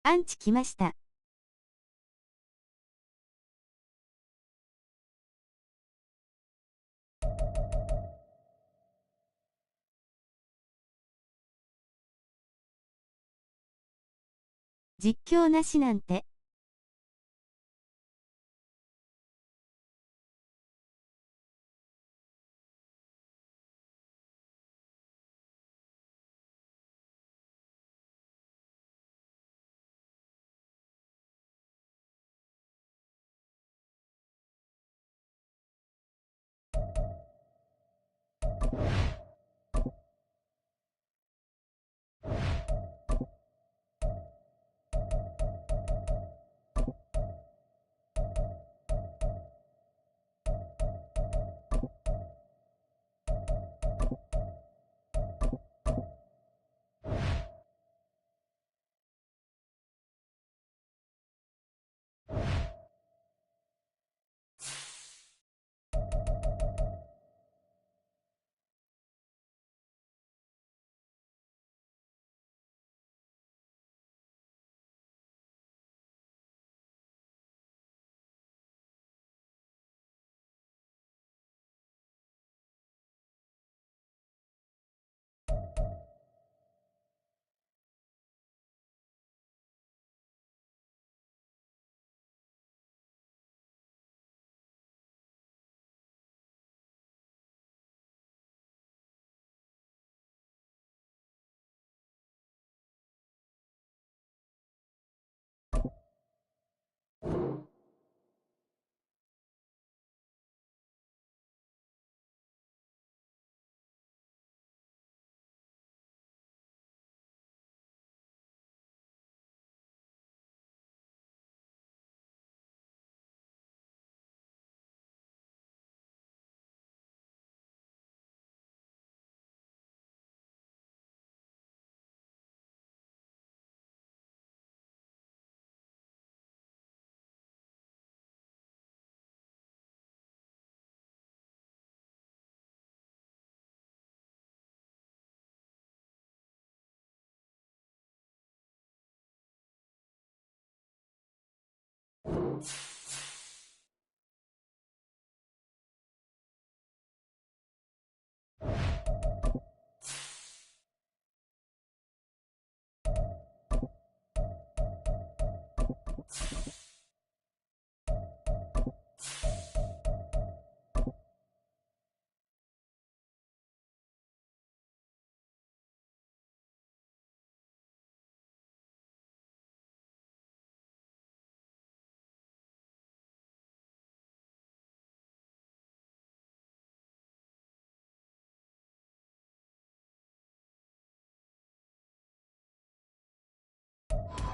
アンチ来ました。実況なしなんて。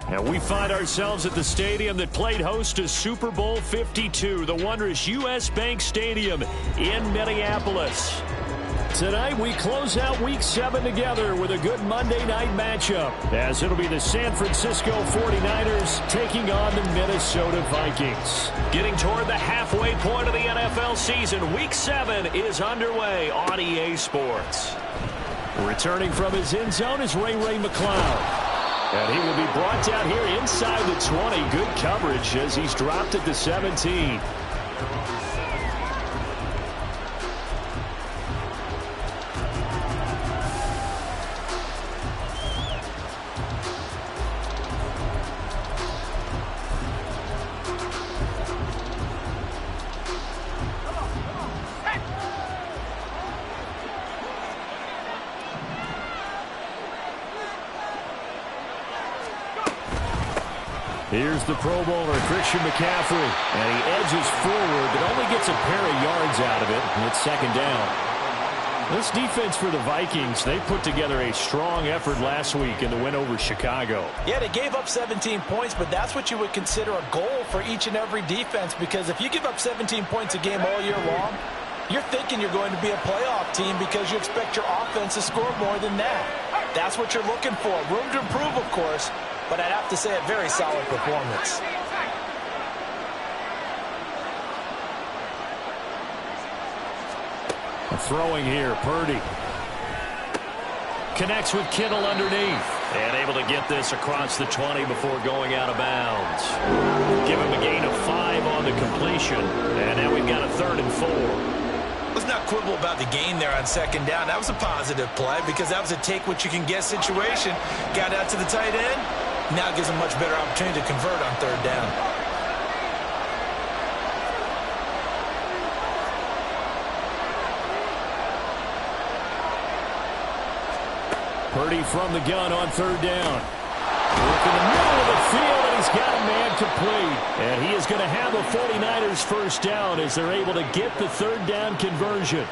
And we find ourselves at the stadium that played host to Super Bowl 52, the wondrous U.S. Bank Stadium in Minneapolis. Tonight, we close out Week 7 together with a good Monday night matchup, as it'll be the San Francisco 49ers taking on the Minnesota Vikings. Getting toward the halfway point of the NFL season, Week 7 is underway on EA Sports. Returning from his end zone is Ray McCloud. And he will be brought down here inside the 20. Good coverage as he's dropped at the 17. Here's the Pro Bowler, Christian McCaffrey. And he edges forward, but only gets a pair of yards out of it. And it's second down. This defense for the Vikings, they put together a strong effort last week in the win over Chicago. Yeah, they gave up 17 points, but that's what you would consider a goal for each and every defense. Because if you give up 17 points a game all year long, you're thinking you're going to be a playoff team because you expect your offense to score more than that. That's what you're looking for. Room to improve, of course. But I'd have to say a very solid performance. Throwing here, Purdy. Connects with Kittle underneath. And able to get this across the 20 before going out of bounds. Give him a gain of 5 on the completion. And now we've got a 3rd and 4. Let's not quibble about the gain there on 2nd down. That was a positive play because that was a take-what-you-can-get situation. Got out to the tight end. Now gives him much better opportunity to convert on 3rd down. Purdy from the gun on 3rd down. Look in the middle of the field, and he's got a man complete. And he is going to have a 49ers first down as they're able to get the 3rd down conversion.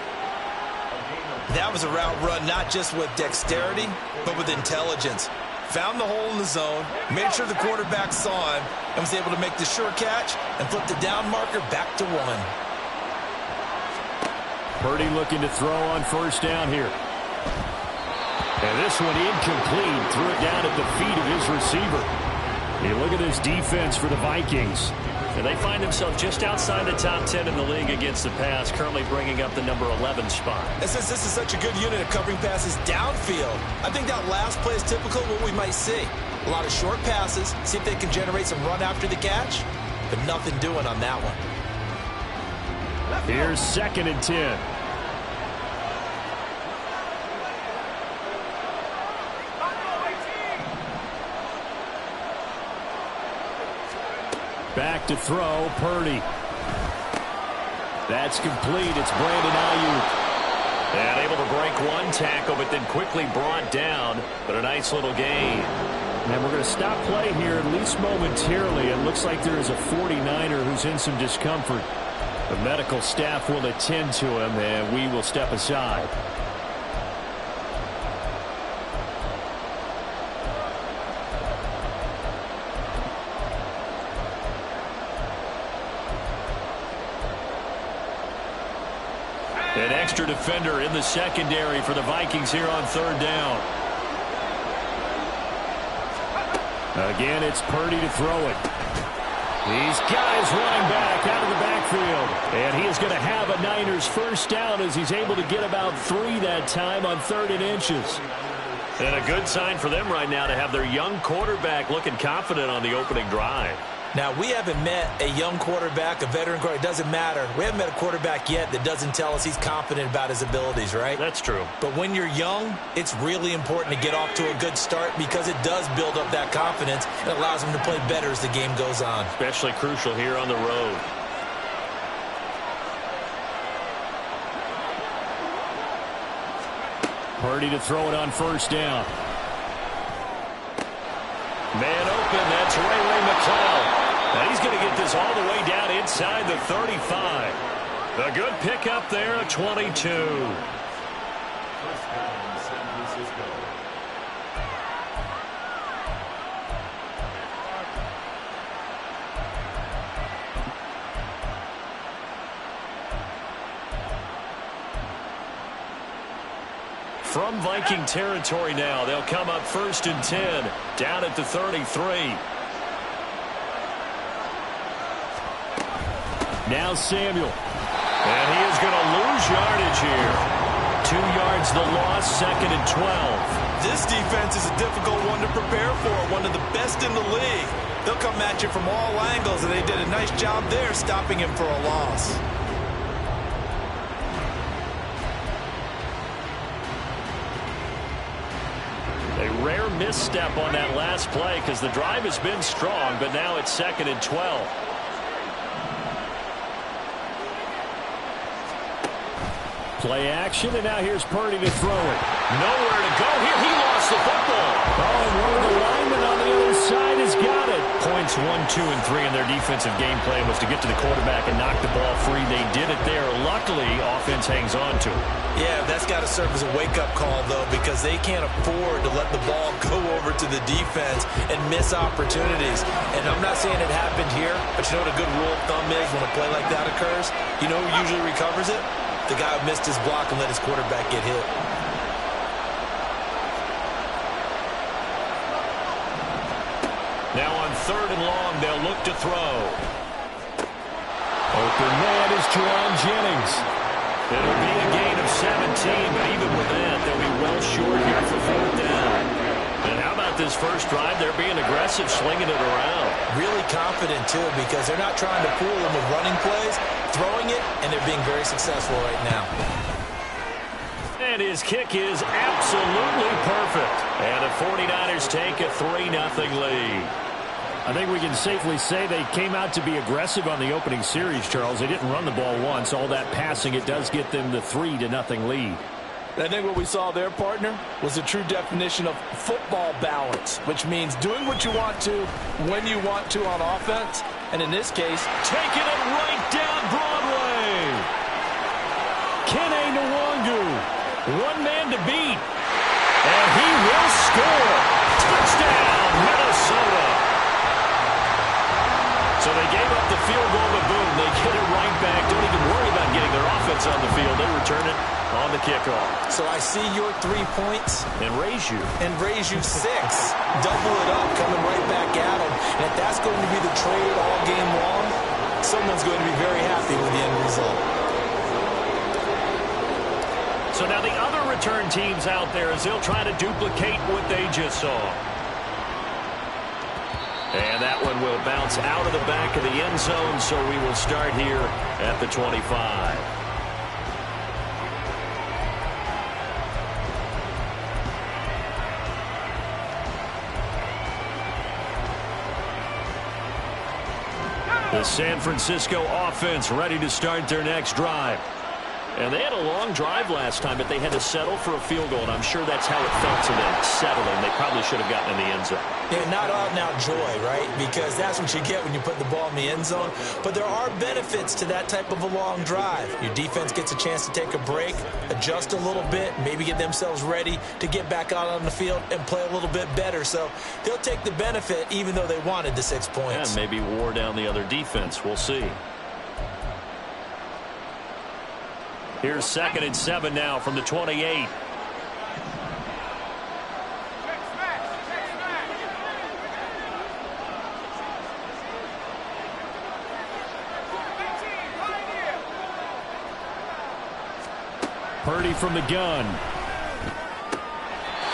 That was a route run not just with dexterity, but with intelligence. Found the hole in the zone, made sure the quarterback saw him, and was able to make the sure catch and flip the down marker back to 1. Purdy looking to throw on 1st down here. And this one incomplete. Threw it down at the feet of his receiver. You look at this defense for the Vikings. And they find themselves just outside the top 10 in the league against the pass, currently bringing up the number 11 spot. And since this is such a good unit of covering passes downfield, I think that last play is typical of what we might see. A lot of short passes, see if they can generate some run after the catch, but nothing doing on that one. Here's 2nd and 10. Back to throw, Purdy. That's complete. It's Brandon Ayuk. And able to break one tackle, but then quickly brought down. But a nice little gain. And we're going to stop play here, at least momentarily. It looks like there is a 49er who's in some discomfort. The medical staff will attend to him, and we will step aside. An extra defender in the secondary for the Vikings here on 3rd down. Again, it's Purdy to throw it. These guys running back out of the backfield. And he is going to have a Niners first down as he's able to get about 3 that time on 3rd and inches. And a good sign for them right now to have their young quarterback looking confident on the opening drive. Now, we haven't met a young quarterback, a veteran quarterback. It doesn't matter. We haven't met a quarterback yet that doesn't tell us he's confident about his abilities, right? That's true. But when you're young, it's really important to get off to a good start because it does build up that confidence. It allows him to play better as the game goes on. Especially crucial here on the road. Purdy to throw it on 1st down. Man open, that's Ray McCloud. And he's going to get this all the way down inside the 35. A good pickup there, a 22. From Viking territory now, they'll come up 1st and 10, down at the 33. Now Samuel. And he is going to lose yardage here. 2 yards the loss, 2nd and 12. This defense is a difficult one to prepare for, one of the best in the league. They'll come at you from all angles, and they did a nice job there stopping him for a loss. A rare misstep on that last play because the drive has been strong, but now it's 2nd and 12. Play action, and now here's Purdy to throw it. Nowhere to go here. He lost the football. Oh, and one of the linemen on the other side has got it. Points 1, 2, and 3 in their defensive game plan was to get to the quarterback and knock the ball free. They did it there. Luckily, offense hangs on to it. Yeah, that's got to serve as a wake-up call, though, because they can't afford to let the ball go over to the defense and miss opportunities. And I'm not saying it happened here, but you know what a good rule of thumb is when a play like that occurs? You know who usually recovers it? The guy who missed his block and let his quarterback get hit. Now on 3rd and long, they'll look to throw. Open man is Juwan Jennings. It'll be a gain of 17, but even with that, they'll be well short here for 4th down. And how about this first drive? They're being aggressive, slinging it around. Really confident, too, because they're not trying to fool them with running plays, throwing it, and they're being very successful right now. And his kick is absolutely perfect. And the 49ers take a 3-0 lead. I think we can safely say they came out to be aggressive on the opening series, Charles. They didn't run the ball once. All that passing, it does get them the 3-0 lead. I think what we saw there, partner, was a true definition of football balance, which means doing what you want to, when you want to on offense, and in this case, taking it right down Broadway. Kene Nwangu, one man to beat, and he will score. Touchdown, Minnesota. So they gave up the field goal, but boom, they get it right back. Don't even worry about getting their offense on the field. They return it on the kickoff. So I see your 3 points. And raise you. And raise you 6. Double it up, coming right back at them. And if that's going to be the trade all game long, someone's going to be very happy with the end result. So now the other return teams out there as they'll try to duplicate what they just saw. And that one will bounce out of the back of the end zone, so we will start here at the 25. The San Francisco offense ready to start their next drive. And they had a long drive last time, but they had to settle for a field goal, and I'm sure that's how it felt to them, settling. They probably should have gotten in the end zone. Yeah, not out-and-out joy, right? Because that's what you get when you put the ball in the end zone. But there are benefits to that type of a long drive. Your defense gets a chance to take a break, adjust a little bit, maybe get themselves ready to get back out on the field and play a little bit better. So they'll take the benefit even though they wanted the 6 points. And maybe wore down the other defense. We'll see. Here's 2nd and 7 now from the 28. Purdy from the gun.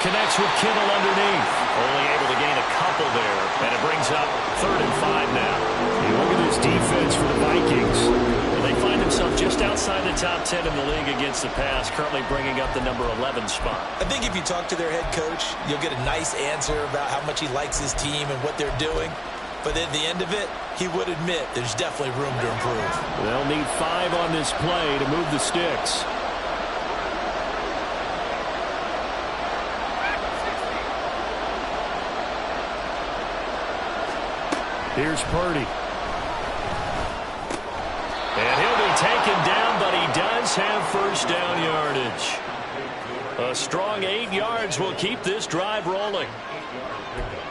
Connects with Kittle underneath. Only able to gain a couple there. And it brings up 3rd and 5 now. Hey, look at this defense for the Vikings. Well, they find themselves just outside the top 10 in the league against the pass, currently bringing up the number 11 spot. I think if you talk to their head coach, you'll get a nice answer about how much he likes his team and what they're doing. But at the end of it, he would admit there's definitely room to improve. They'll need 5 on this play to move the sticks. Here's Purdy. And he'll be taken down, but he does have first down yardage. A strong 8 yards will keep this drive rolling.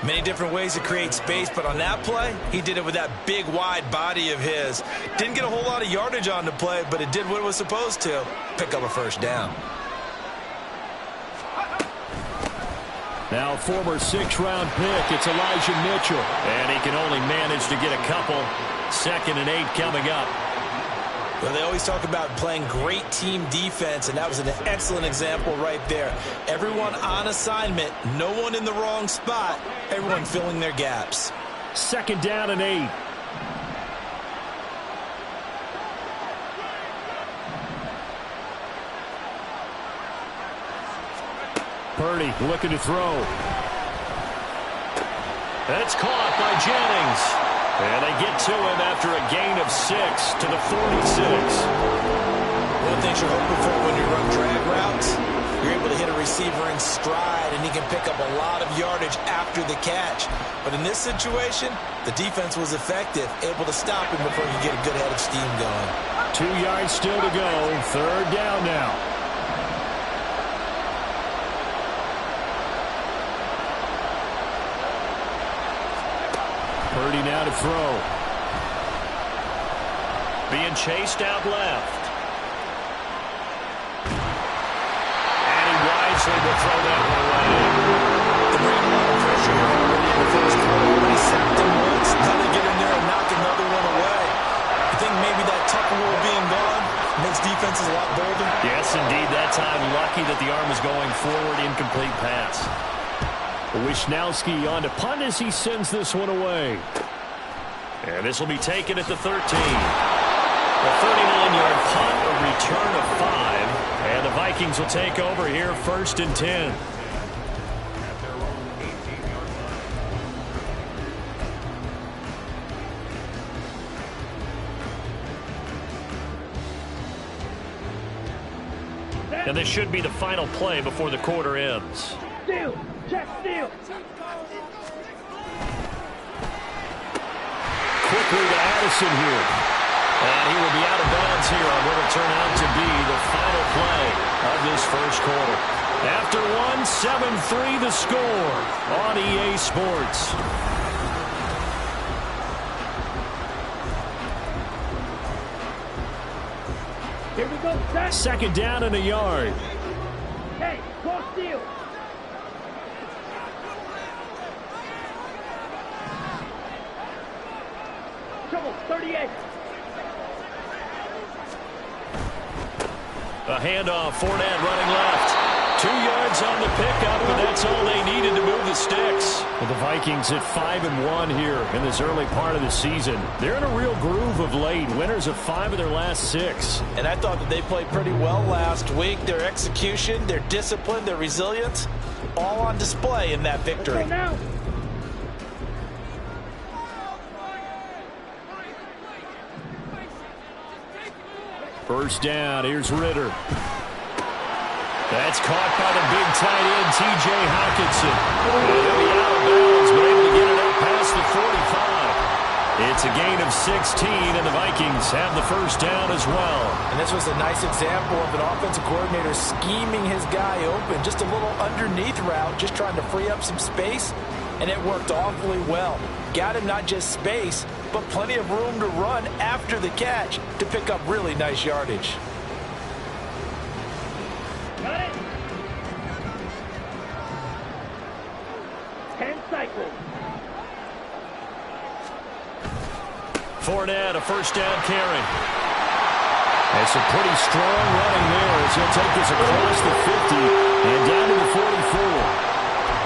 Many different ways to create space, but on that play, he did it with that big, wide body of his. Didn't get a whole lot of yardage on the play, but it did what it was supposed to. Pick up a first down. Now former 6th-round pick, it's Elijah Mitchell. And he can only manage to get a couple. 2nd and 8 coming up. Well, they always talk about playing great team defense, and that was an excellent example right there. Everyone on assignment, no one in the wrong spot, everyone filling their gaps. 2nd down and 8. Purdy looking to throw. That's caught by Jennings. And they get to him after a gain of 6 to the 46. One of the things you're hoping for when you run drag routes, you're able to hit a receiver in stride, and he can pick up a lot of yardage after the catch. But in this situation, the defense was effective, able to stop him before he could get a good head of steam going. 2 yards still to go. 3rd down now. Purdy now to throw. Being chased out left. And he wisely will throw that one away. The bring a lot of pressure here already in the first quarter. Already sacked him once. Now they get in there and knock another one away. I think maybe that tucker rule being gone makes defenses a lot bolder. Yes, indeed. That time lucky that the arm was going forward. Incomplete pass. Wisnowski on to punt as he sends this one away. And this will be taken at the 13. A 39-yard punt, a return of 5. And the Vikings will take over here, 1st and 10. And this should be the final play before the quarter ends. Steal! Check steal! Quickly to Addison here. And he will be out of bounds here on what will turn out to be the final play of this first quarter. After 7-3 the score on EA Sports. Here we go, set! 2nd down and a yard. Hey, cross steal! Trouble, 38! A handoff, Fournette running left. 2 yards on the pickup, and that's all they needed to move the sticks. With the Vikings at 5-1 here in this early part of the season. They're in a real groove of late. Winners of 5 of their last 6. And I thought that they played pretty well last week. Their execution, their discipline, their resilience, all on display in that victory. Now. First down, here's Ritter. That's caught by the big tight end, T.J. Hockenson. He'll be out of bounds, but able to get it up past the 45. It's a gain of 16, and the Vikings have the first down as well. And this was a nice example of an offensive coordinator scheming his guy open. Just a little underneath route, just trying to free up some space, and it worked awfully well. Got him not just space, but plenty of room to run after the catch to pick up really nice yardage. Got it! 10 cycles. Fournette, a first down carry. That's a pretty strong running there as he'll take this across the 50 and down to the 44.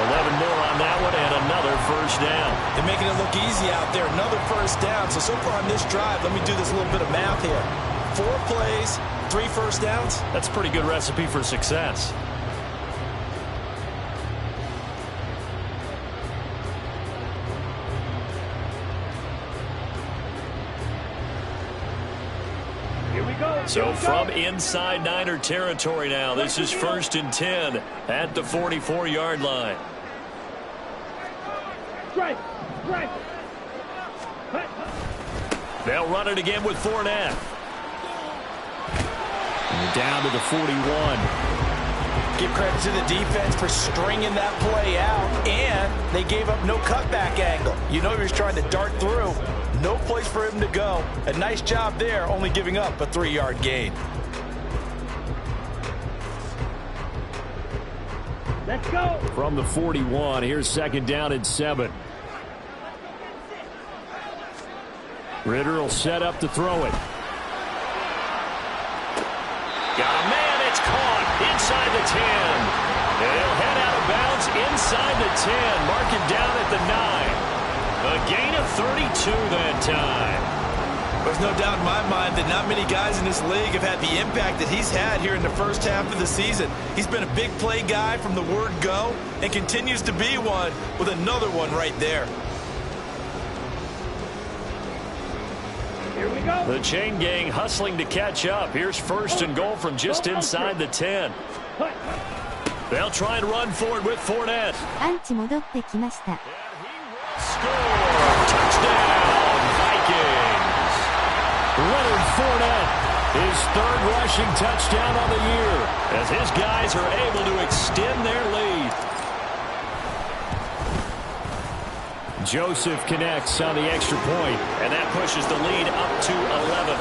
11 more on that one and another first down. They're making it look easy out there. Another first down. So far on this drive, let me do this little bit of math here. 4 plays, 3 first downs. That's a pretty good recipe for success. Here we go. So from inside Niner territory now, this is 1st and 10 at the 44-yard line. Strike! Strike! They'll run it again with Fournette. And down to the 41. Give credit to the defense for stringing that play out, and they gave up no cutback angle. You know he was trying to dart through. No place for him to go. A nice job there, only giving up a 3-yard gain. Let's go! From the 41, here's 2nd down and 7. Ritter will set up to throw it. Got a man, it's caught inside the 10. And he'll head out of bounds inside the 10. Mark him down at the 9. A gain of 32 that time. There's no doubt in my mind that not many guys in this league have had the impact that he's had here in the first half of the season. He's been a big play guy from the word go and continues to be one with another one right there. Here we go. The chain gang hustling to catch up. Here's 1st and goal from just inside the 10. They'll try and run forward with Fournette. アンチ戻ってきました。 Score! Touchdown, Vikings! Leonard Fournette, his 3rd rushing touchdown on the year, as his guys are able to extend their lead. Joseph connects on the extra point, and that pushes the lead up to 11.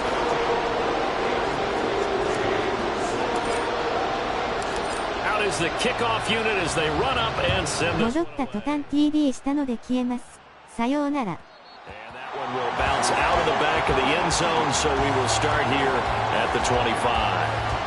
Out is the kickoff unit as they run up and send the... 戻った途端 TD したので消えます。さようなら。 And that one will bounce out of the back of the end zone, so we will start here at the 25.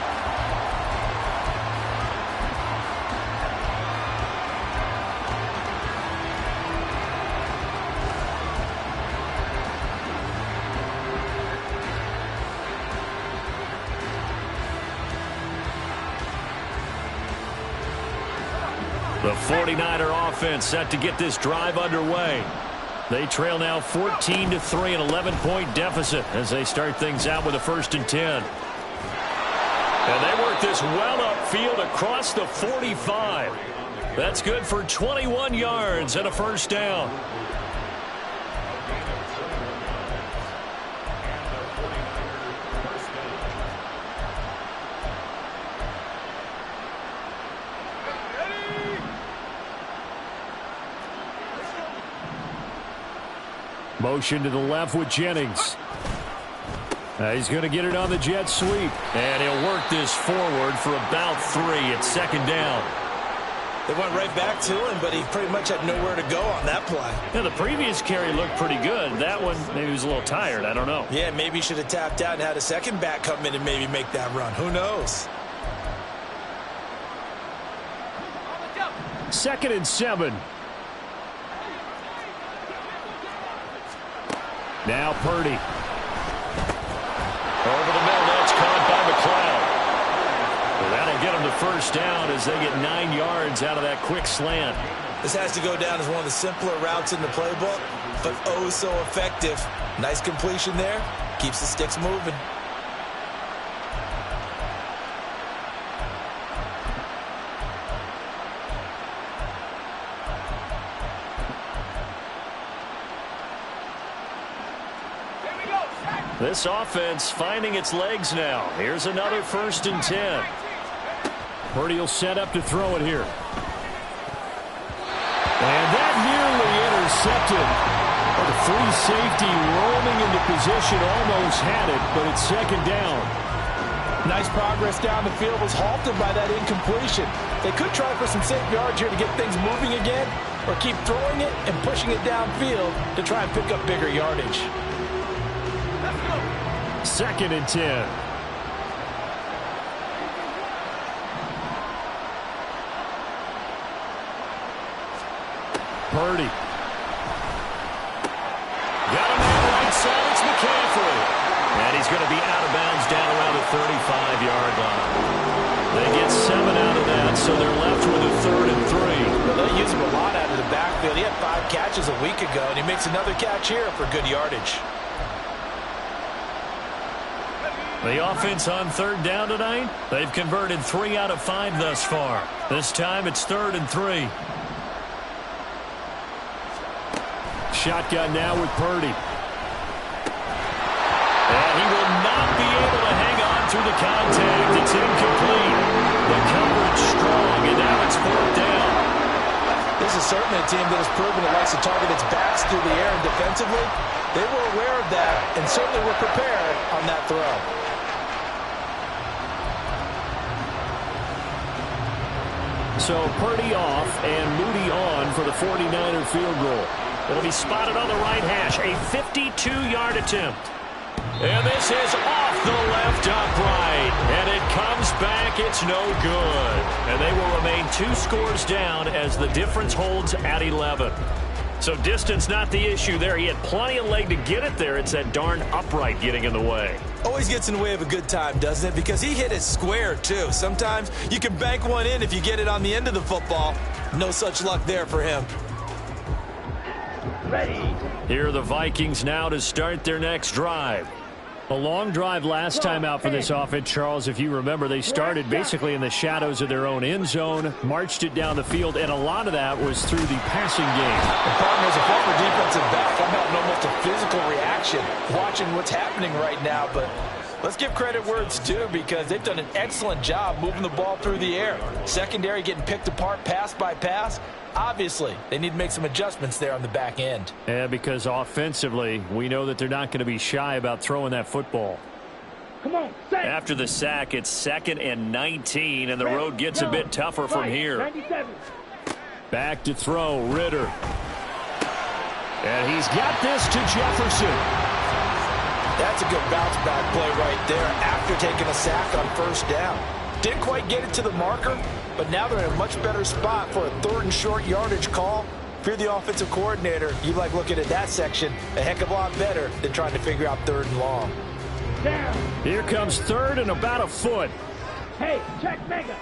The 49er offense set to get this drive underway. They trail now 14-3, an 11-point deficit as they start things out with a 1st and 10. And they work this well upfield across the 45. That's good for 21 yards and a 1st down. Motion to the left with Jennings. He's going to get it on the jet sweep. And he'll work this forward for about 3. It's 2nd down. They went right back to him, but he pretty much had nowhere to go on that play. Yeah, the previous carry looked pretty good. That one, maybe he was a little tired. I don't know. Yeah, maybe he should have tapped out and had a second back come in and maybe make that run. Who knows? 2nd and 7. Now Purdy. Over the middle, that's caught by McLeod. Well, that'll get them the 1st down as they get 9 yards out of that quick slant. This has to go down as one of the simpler routes in the playbook, but oh so effective. Nice completion there. Keeps the sticks moving. This offense finding its legs now. Here's another 1st and 10. Purdy will set up to throw it here. And that nearly intercepted. The free safety roaming into position almost had it, but it's 2nd down. Nice progress down the field was halted by that incompletion. They could try for some safe yards here to get things moving again, or keep throwing it and pushing it downfield to try and pick up bigger yardage. 2nd and 10. Purdy. Got him on the right side. It's McCaffrey. And he's going to be out of bounds down around the 35-yard line. They get 7 out of that, so they're left with a 3rd and 3. Well, they use him a lot out of the backfield. He had 5 catches a week ago, and he makes another catch here for good yardage. The offense on 3rd down tonight, they've converted 3 out of 5 thus far. This time it's 3rd and 3. Shotgun now with Purdy. And he will not be able to hang on through the contact. It's incomplete. The coverage strong, and now it's 4th down. This is certainly a team that has proven it likes to target its backs through the air and defensively. They were aware of that and certainly were prepared on that throw. So Purdy off and Moody on for the 49er field goal. It'll be spotted on the right hash. A 52-yard attempt. And this is off the left upright. And it comes back. It's no good. And they will remain 2 scores down as the difference holds at 11. So distance not the issue there. He had plenty of leg to get it there. It's that darn upright getting in the way. Always gets in the way of a good time, doesn't it? Because he hit it square, too. Sometimes you can bank one in if you get it on the end of the football. No such luck there for him. Ready. Here are the Vikings now to start their next drive. A long drive last time out for this offense, Charles. If you remember, they started basically in the shadows of their own end zone, marched it down the field, and a lot of that was through the passing game. The partner is a former defensive back. I'm having almost a physical reaction watching what's happening right now, but let's give credit where it's due because they've done an excellent job moving the ball through the air. Secondary getting picked apart pass by pass. Obviously, they need to make some adjustments there on the back end. Yeah, because offensively, we know that they're not going to be shy about throwing that football. Come on, set. After the sack, it's 2nd and 19, and the road gets a bit tougher from here. 97. Back to throw, Ritter. And he's got this to Jefferson. That's a good bounce back play right there after taking a sack on 1st down. Didn't quite get it to the marker, but now they're in a much better spot for a 3rd and short yardage call. If you're the offensive coordinator, you like looking at that section a heck of a lot better than trying to figure out 3rd and long. Down. Here comes 3rd and about a foot. Hey, check mega.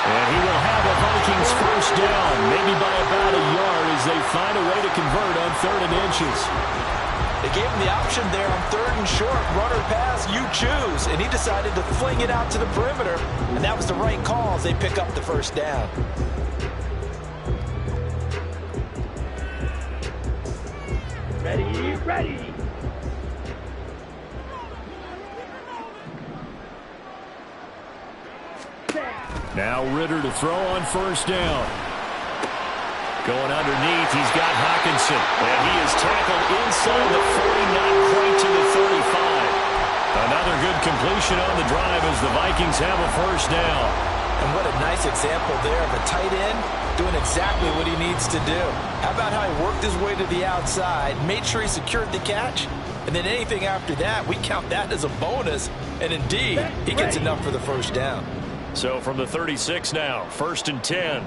And he will have a Vikings first down, maybe by about a yard as they find a way to convert on 3rd and inches. They gave him the option there on 3rd and short, run or pass, you choose. And he decided to fling it out to the perimeter, and that was the right call as they pick up the first down. Ready, ready. Now Ritter to throw on first down. Going underneath, he's got Hawkinson. And he is tackled inside the 40, not quite to the 35. Another good completion on the drive as the Vikings have a first down. And what a nice example there of a tight end doing exactly what he needs to do. How about how he worked his way to the outside, made sure he secured the catch, and then anything after that, we count that as a bonus. And indeed, he gets enough for the first down. So from the 36 now, 1st and 10.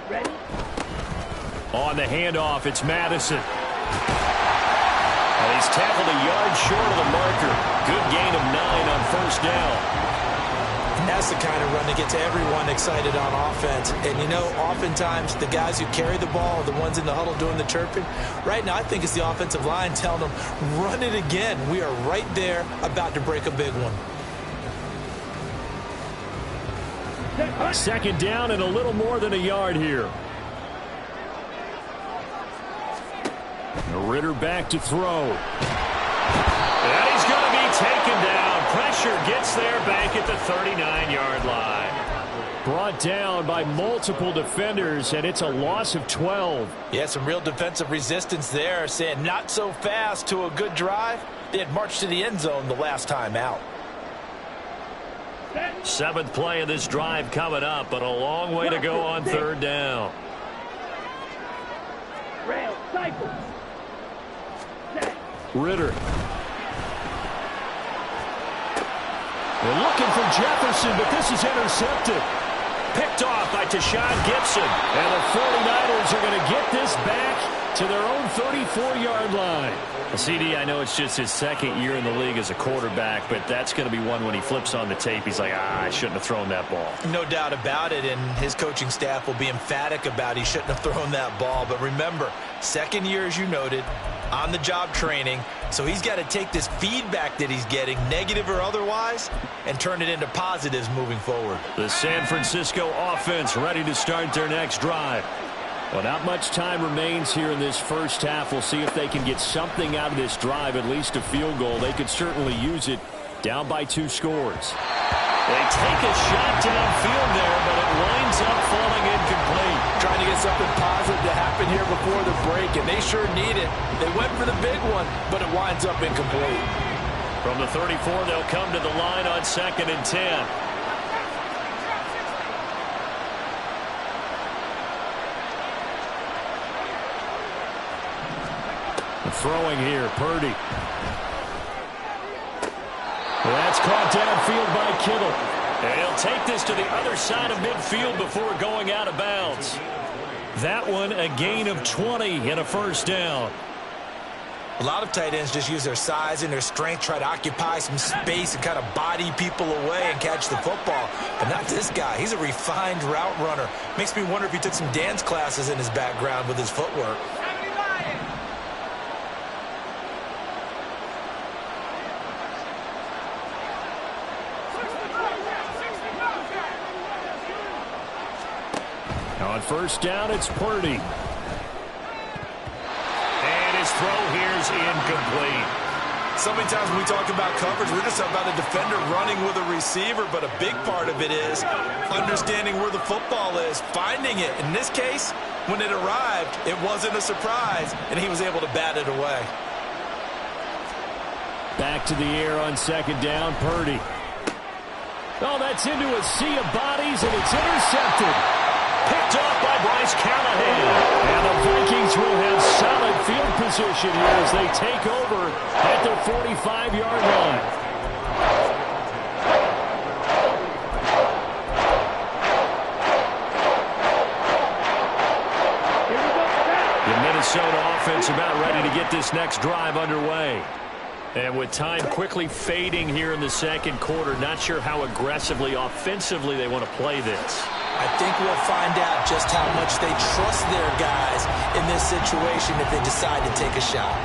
Ready. On the handoff, it's Madison. And he's tackled a yard short of the marker. Good gain of 9 on first down. And that's the kind of run that gets everyone excited on offense. And, you know, oftentimes the guys who carry the ball are the ones in the huddle doing the chirping. Right now, I think it's the offensive line telling them, run it again. We are right there about to break a big one. 2nd down and a little more than a yard here. Ritter back to throw. And he's going to be taken down. Pressure gets there back at the 39-yard line. Brought down by multiple defenders, and it's a loss of 12. Yeah, some real defensive resistance there, saying not so fast to a good drive. They had marched to the end zone the last time out. 7th play of this drive coming up, but a long way to go on 3rd down. Rail, cycle. Ritter. They're looking for Jefferson, but this is intercepted. Picked off by Tashawn Gibson. And the 49ers are going to get this back to their own 34-yard line. Well, CD, I know it's just his 2nd year in the league as a quarterback, but that's going to be one when he flips on the tape. He's like, I shouldn't have thrown that ball. No doubt about it, and his coaching staff will be emphatic about he shouldn't have thrown that ball. But remember, 2nd year, as you noted, on-the-job training, so he's got to take this feedback that he's getting, negative or otherwise, and turn it into positives moving forward. The San Francisco offense ready to start their next drive. Well, not much time remains here in this first half. We'll see if they can get something out of this drive, at least a field goal. They could certainly use it, down by 2 scores. They take a shot downfield there, but it winds up falling incomplete. Trying to get something positive to happen here before the break, and they sure need it. They went for the big one, but it winds up incomplete. From the 34, they'll come to the line on 2nd and 10. Throwing here, Purdy. Well, that's caught downfield by Kittle. And he'll take this to the other side of midfield before going out of bounds. That one, a gain of 20 and a first down. A lot of tight ends just use their size and their strength, try to occupy some space and kind of body people away and catch the football. But not this guy. He's a refined route runner. Makes me wonder if he took some dance classes in his background with his footwork. On first down, it's Purdy. And his throw here is incomplete. So many times when we talk about coverage, we're just about a defender running with a receiver, but a big part of it is understanding where the football is, finding it. In this case, when it arrived, it wasn't a surprise, and he was able to bat it away. Back to the air on 2nd down, Purdy. Oh, that's into a sea of bodies, and it's intercepted. Picked off by Bryce Callahan. And the Vikings will have solid field position here as they take over at their 45-yard line. The Minnesota offense about ready to get this next drive underway. And with time quickly fading here in the second quarter, not sure how aggressively, offensively they want to play this. I think we'll find out just how much they trust their guys in this situation if they decide to take a shot.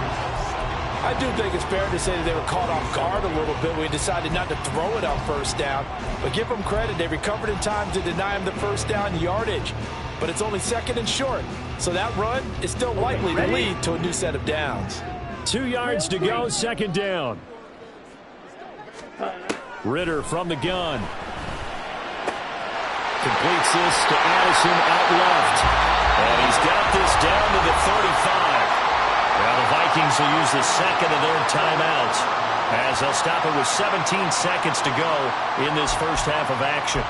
I do think it's fair to say that they were caught off guard a little bit. We decided not to throw it on first down. But give them credit. They recovered in time to deny him the first down yardage. But it's only second and short. So that run is still likely to lead to a new set of downs. 2 yards to go, second down. Ritter from the gun. Completes this to Addison out left. And he's got this down to the 35. Now the Vikings will use the second of their timeouts as they'll stop it with 17 seconds to go in this first half of action.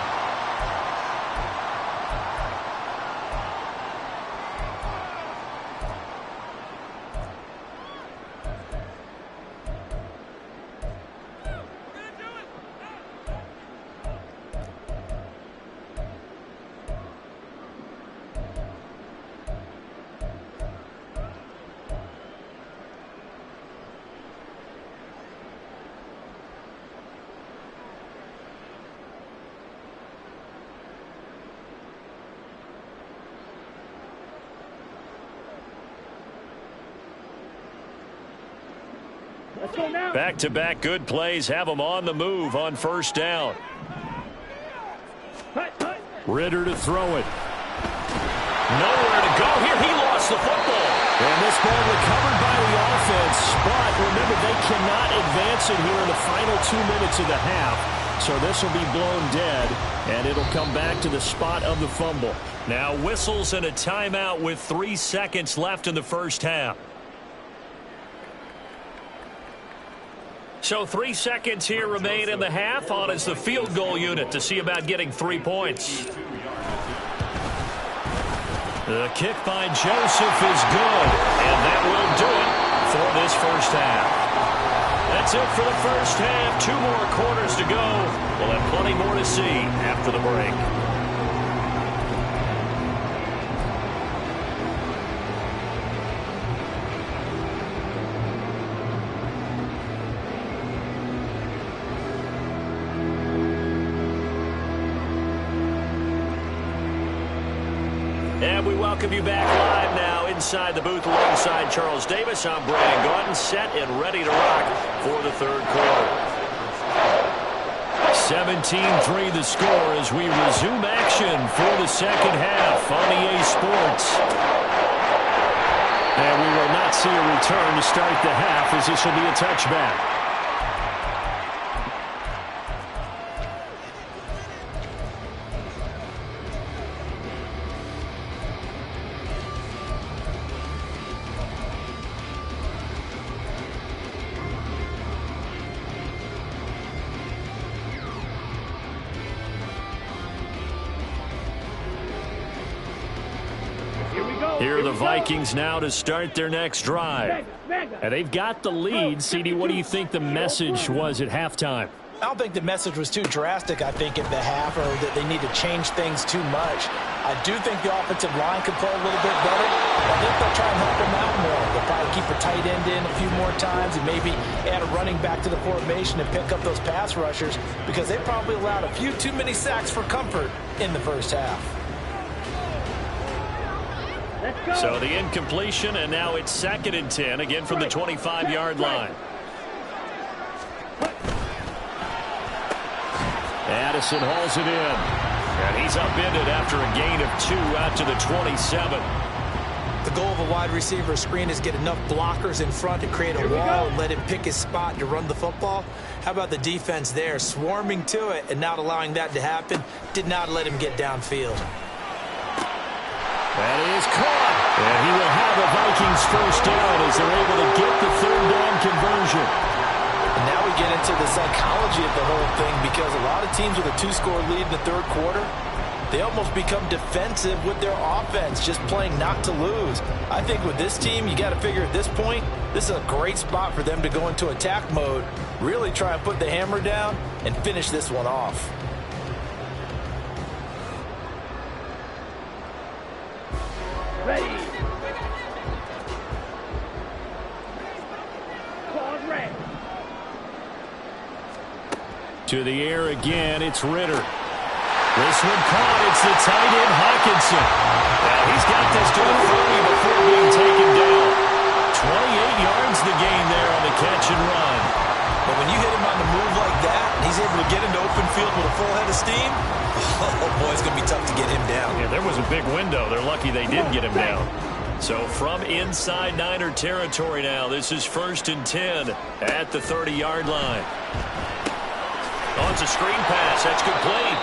Back-to-back good plays have them on the move on first down. Ritter to throw it. Nowhere to go here. He lost the football. And this ball recovered by the offense. But remember, they cannot advance it here in the final 2 minutes of the half. So this will be blown dead, and it'll come back to the spot of the fumble. Now whistles and a timeout with 3 seconds left in the first half. So 3 seconds here remain in the half. On is the field goal unit to see about getting 3 points. The kick by Joseph is good, and that will do it for this first half. That's it for the first half. 2 more quarters to go. We'll have plenty more to see after the break. And we welcome you back live now inside the booth alongside Charles Davis. I'm Brandon Gaudin, set and ready to rock for the third quarter. 17-3 the score as we resume action for the second half on EA Sports. And we will not see a return to start the half as this will be a touchback. Here are the Vikings now to start their next drive. And they've got the lead. CD, what do you think the message was at halftime? I don't think the message was too drastic, I think, at the half, or that they need to change things too much. I do think the offensive line could play a little bit better. I think they'll try and help them out more. They'll probably keep a tight end in a few more times and maybe add a running back to the formation and pick up those pass rushers because they probably allowed a few too many sacks for comfort in the first half. So the incompletion, and now it's 2nd and 10, again from the 25-yard line. Addison hauls it in, and he's upended after a gain of 2 out to the 27. The goal of a wide receiver screen is get enough blockers in front to create a wall and let him pick his spot to run the football. How about the defense there, swarming to it and not allowing that to happen? Did not let him get downfield. That is caught, and he will have the Vikings first down as they're able to get the 3rd down conversion. And now we get into the psychology of the whole thing because a lot of teams with a 2-score lead in the 3rd quarter, they almost become defensive with their offense, just playing not to lose. I think with this team, you got to figure at this point, this is a great spot for them to go into attack mode, really try and put the hammer down and finish this one off. Ready. Pause red. To the air again, it's Ritter. This one caught. It's the tight end, Hawkinson. Now he's got this to the 30 before being taken down. 28 yards the gain there on the catch and run. But when you hit him on the move like that, he's able to get into open field with a full head of steam. Oh, boy, it's going to be tough to get him down. Yeah, there was a big window. They're lucky they did get him down. So from inside Niner territory now, this is 1st and 10 at the 30-yard line. Oh, it's a screen pass. That's complete.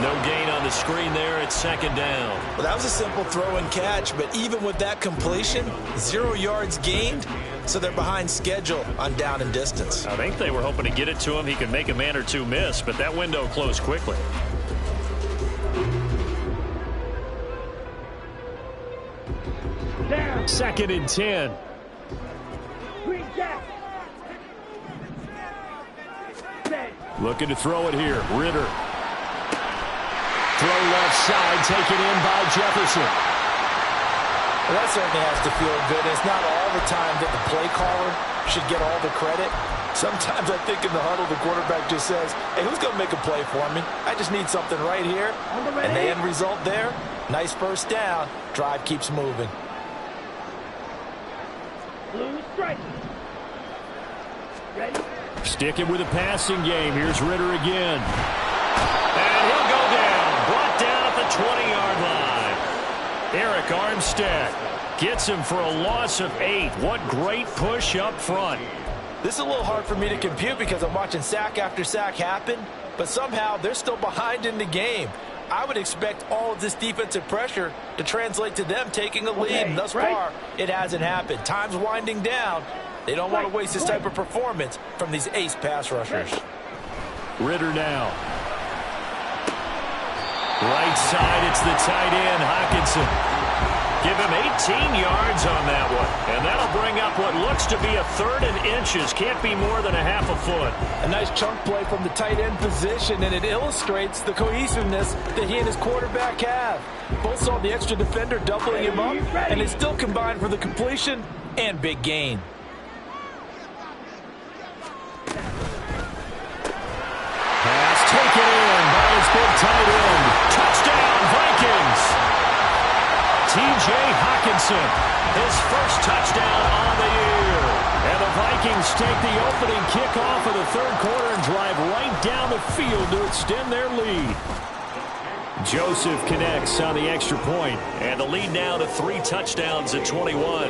No gain on the screen there. It's 2nd down. Well, that was a simple throw and catch, but even with that completion, 0 yards gained, so they're behind schedule on down and distance. I think they were hoping to get it to him. He could make a man or two miss, but that window closed quickly. Down. 2nd and 10. Green jack. Set. Looking to throw it here. Ritter. Throw left side, taken in by Jefferson. Well, that certainly has to feel good. It's not all the time that the play caller should get all the credit. Sometimes I think in the huddle, the quarterback just says, hey, who's going to make a play for me? I just need something right here. And the end result there, nice 1st down. Drive keeps moving. Blue strike. Ready? Sticking with a passing game. Here's Ritter again. And he'll go down. Brought down at the 20-yard line. Eric Armstead gets him for a loss of 8. What great push up front. This is a little hard for me to compute because I'm watching sack after sack happen, but somehow they're still behind in the game. I would expect all of this defensive pressure to translate to them taking a lead. And thus far, it hasn't happened. Time's winding down. They don't want to waste this type of performance from these ace pass rushers. Ritter now. Right side, it's the tight end, Hawkinson. Give him 18 yards on that one. And that'll bring up what looks to be a 3rd and inches. Can't be more than a half a foot. A nice chunk play from the tight end position, and it illustrates the cohesiveness that he and his quarterback have. Both saw the extra defender doubling him up, and they still combined for the completion and big gain. Pass taken in by his big tight end. Touchdown, Vikings. T.J. Hawkinson, his 1st touchdown on the year. And the Vikings take the opening kickoff of the 3rd quarter and drive right down the field to extend their lead. Joseph connects on the extra point, and the lead now to 3 touchdowns at 21.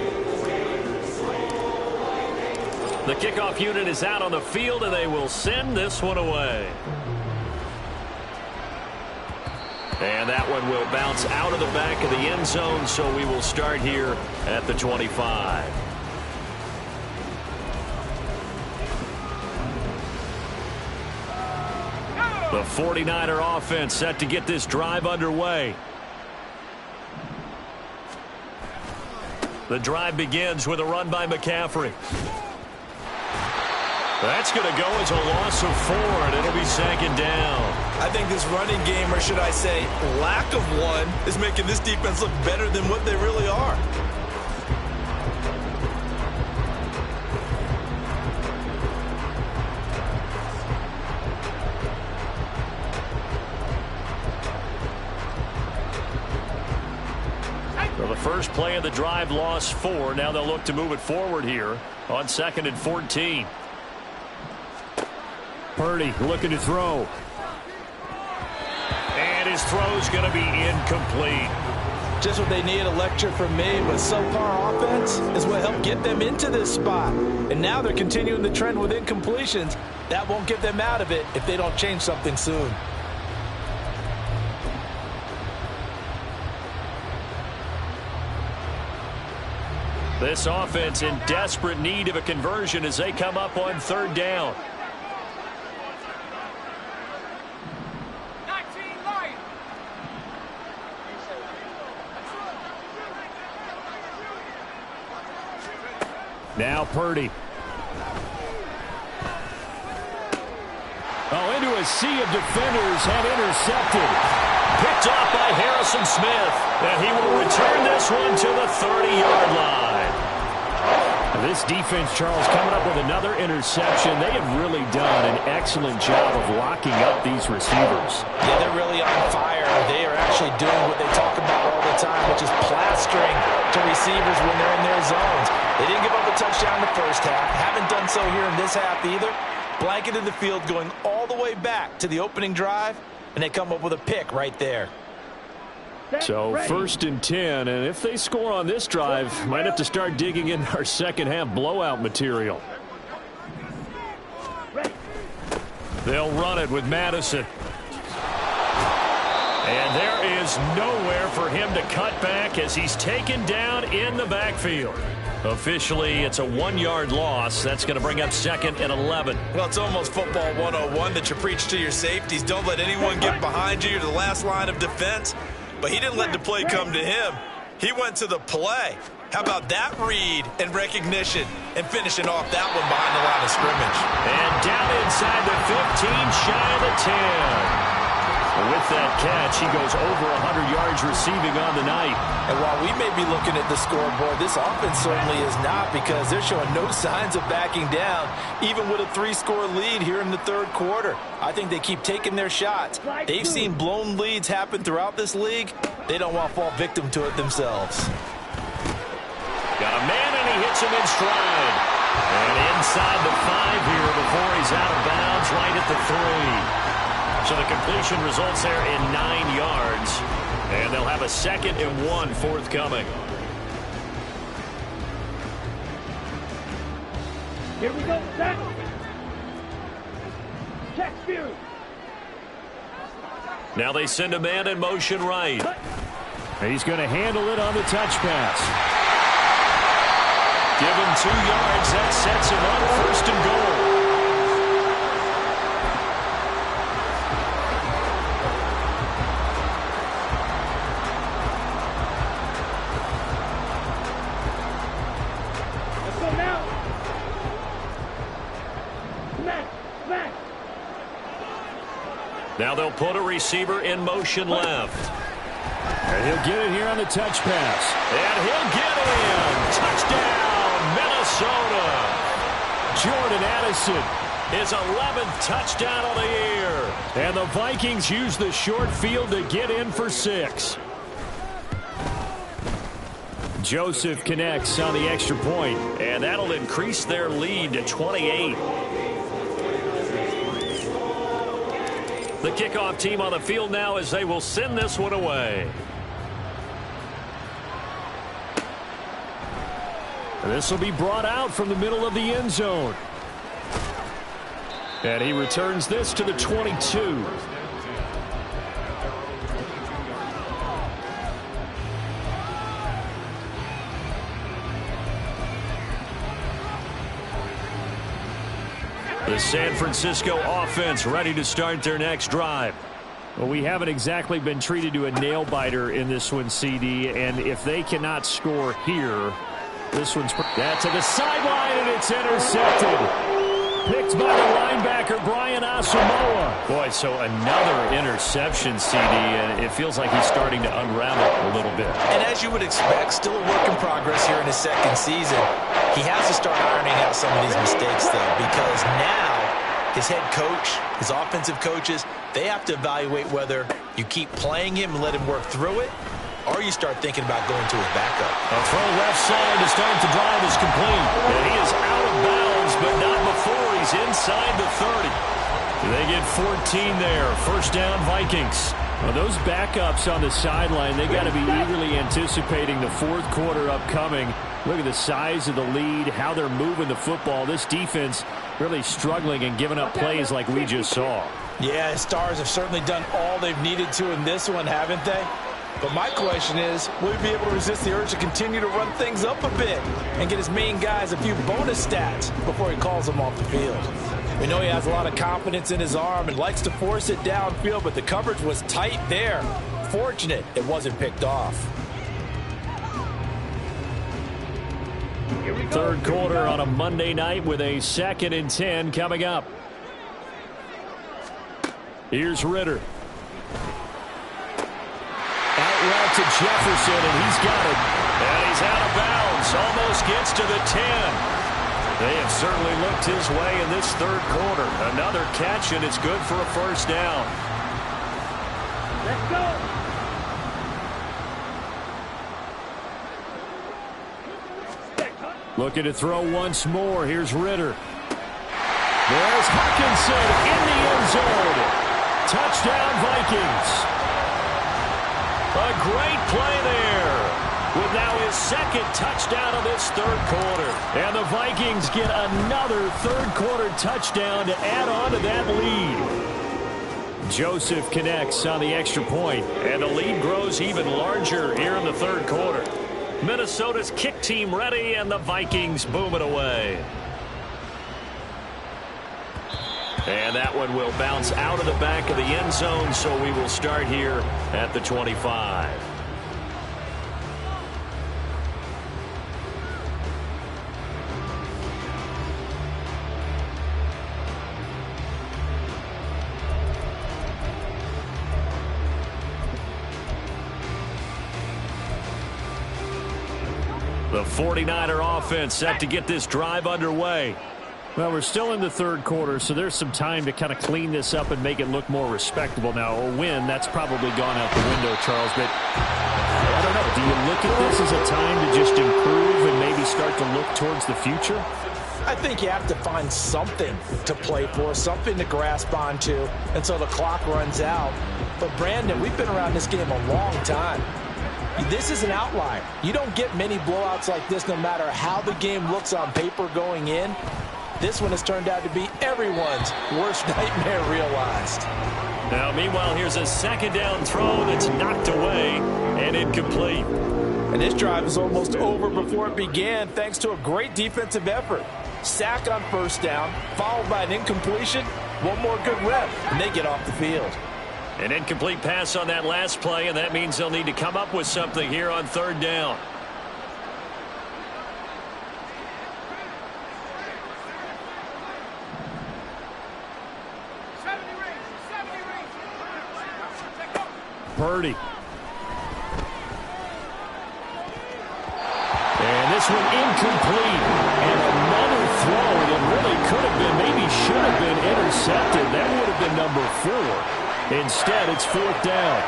The kickoff unit is out on the field, and they will send this one away. And that one will bounce out of the back of the end zone, so we will start here at the 25. The 49er offense set to get this drive underway. The drive begins with a run by McCaffrey. That's going to go as a loss of 4, and it'll be 2nd down. I think this running game, or should I say lack of one, is making this defense look better than what they really are. Well, the first play of the drive lost 4. Now they'll look to move it forward here on 2nd and 14. Purdy looking to throw. And his throw's going to be incomplete. Just what they need, a lecture from me, but subpar offense is what helped get them into this spot. And now they're continuing the trend with incompletions. That won't get them out of it if they don't change something soon. This offense in desperate need of a conversion as they come up on 3rd down. Now Purdy. Oh, into a sea of defenders and intercepted. Picked off by Harrison Smith. And he will return this one to the 30-yard line. This defense, Charles, coming up with another interception. They have really done an excellent job of locking up these receivers. Yeah, they're really on fire. They are actually doing what they talk about all the time, which is plastering to receivers when they're in their zones. They didn't give up a touchdown in the first half. Haven't done so here in this half either. Blanketed the field going all the way back to the opening drive, and they come up with a pick right there. So 1st and 10, and if they score on this drive, might have to start digging in our second half blowout material. They'll run it with Madison. And there is nowhere for him to cut back as he's taken down in the backfield. Officially, it's a 1-yard loss. That's going to bring up 2nd and 11. Well, it's almost football 101 that you preach to your safeties. Don't let anyone get behind you. You're the last line of defense. But he didn't let the play come to him. He went to the play. How about that read and recognition and finishing off that one behind the line of scrimmage? And down inside the 15, shy of the 10. With that catch, he goes over 100 yards receiving on the night. And while we may be looking at the scoreboard, this offense certainly is not, because they're showing no signs of backing down, even with a 3-score lead here in the third quarter. I think they keep taking their shots. They've seen blown leads happen throughout this league. They don't want to fall victim to it themselves. Got a man, and he hits him in stride. And inside the 5 here before he's out of bounds, right at the 3. So the completion results there in 9 yards. And they'll have a 2nd and 1 forthcoming. Here we go, set. Check view. Now they send a man in motion right. He's going to handle it on the touch pass. Give him 2 yards. That sets him up 1st and goal. Now they'll put a receiver in motion left. And he'll get it here on the touch pass. And he'll get it in. Touchdown, Minnesota. Jordan Addison, his 11th touchdown of the year. And the Vikings use the short field to get in for 6. Joseph connects on the extra point, and that'll increase their lead to 28. The kickoff team on the field now as they will send this one away. And this will be brought out from the middle of the end zone. And he returns this to the 22. The San Francisco offense ready to start their next drive. Well, we haven't exactly been treated to a nail-biter in this one, CD, and if they cannot score here, this one's... That's to the sideline, and it's intercepted. Picked by the linebacker, Brian Asamoah. Boy, so another interception, CD, and it feels like he's starting to unravel a little bit. And as you would expect, still a work in progress here in his 2nd season. He has to start ironing out some of these mistakes, though, because now his head coach, his offensive coaches, they have to evaluate whether you keep playing him and let him work through it, or you start thinking about going to his backup. A throw left side to start the drive is complete. And he is out of bounds, but not before he's inside the 30. They get 14 there. First down, Vikings. Well, those backups on the sideline, they got to be eagerly anticipating the 4th quarter upcoming. Look at the size of the lead, how they're moving the football. This defense really struggling and giving up plays like we just saw. Yeah, his Stars have certainly done all they've needed to in this one, haven't they? But my question is, will he be able to resist the urge to continue to run things up a bit and get his main guys a few bonus stats before he calls them off the field? We know he has a lot of confidence in his arm and likes to force it downfield, but the coverage was tight there. Fortunate it wasn't picked off. 3rd quarter on a Monday night with a 2nd and 10 coming up. Here's Ritter. Out route to Jefferson, and he's got it. And he's out of bounds. Almost gets to the 10. They have certainly looked his way in this third quarter. Another catch, and it's good for a first down. Let's go. Looking to throw once more. Here's Ritter. There's Hawkinson in the end zone. Touchdown, Vikings. A great play there. With now his second touchdown of this third quarter. And the Vikings get another third quarter touchdown to add on to that lead. Joseph connects on the extra point, and the lead grows even larger here in the third quarter. Minnesota's kick team ready, and the Vikings boom it away. And that one will bounce out of the back of the end zone, so we will start here at the 25. The 49er offense set to get this drive underway. Well, we're still in the third quarter, so there's some time to kind of clean this up and make it look more respectable. Now, a win, that's probably gone out the window, Charles, but I don't know. Do you look at this as a time to just improve and maybe start to look towards the future? I think you have to find something to play for, something to grasp onto until the clock runs out. But, Brandon, we've been around this game a long time. This is an outlier. You don't get many blowouts like this no matter how the game looks on paper going in. This one has turned out to be everyone's worst nightmare realized. Now, meanwhile, here's a second down throw that's knocked away and incomplete. And this drive is almost over before it began thanks to a great defensive effort. Sack on first down, followed by an incompletion. One more good rep, and they get off the field. An incomplete pass on that last play, and that means they'll need to come up with something here on third down. Purdy. And this one incomplete. And another throw that really could have been, maybe should have been intercepted. That would have been number 4. Instead, it's fourth down.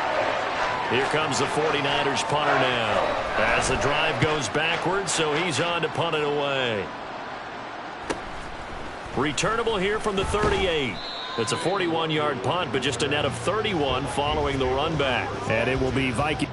Here comes the 49ers punter now. As the drive goes backwards, so he's on to punt it away. Returnable here from the 38. It's a 41-yard punt, but just a net of 31 following the run back. And it will be Vikings.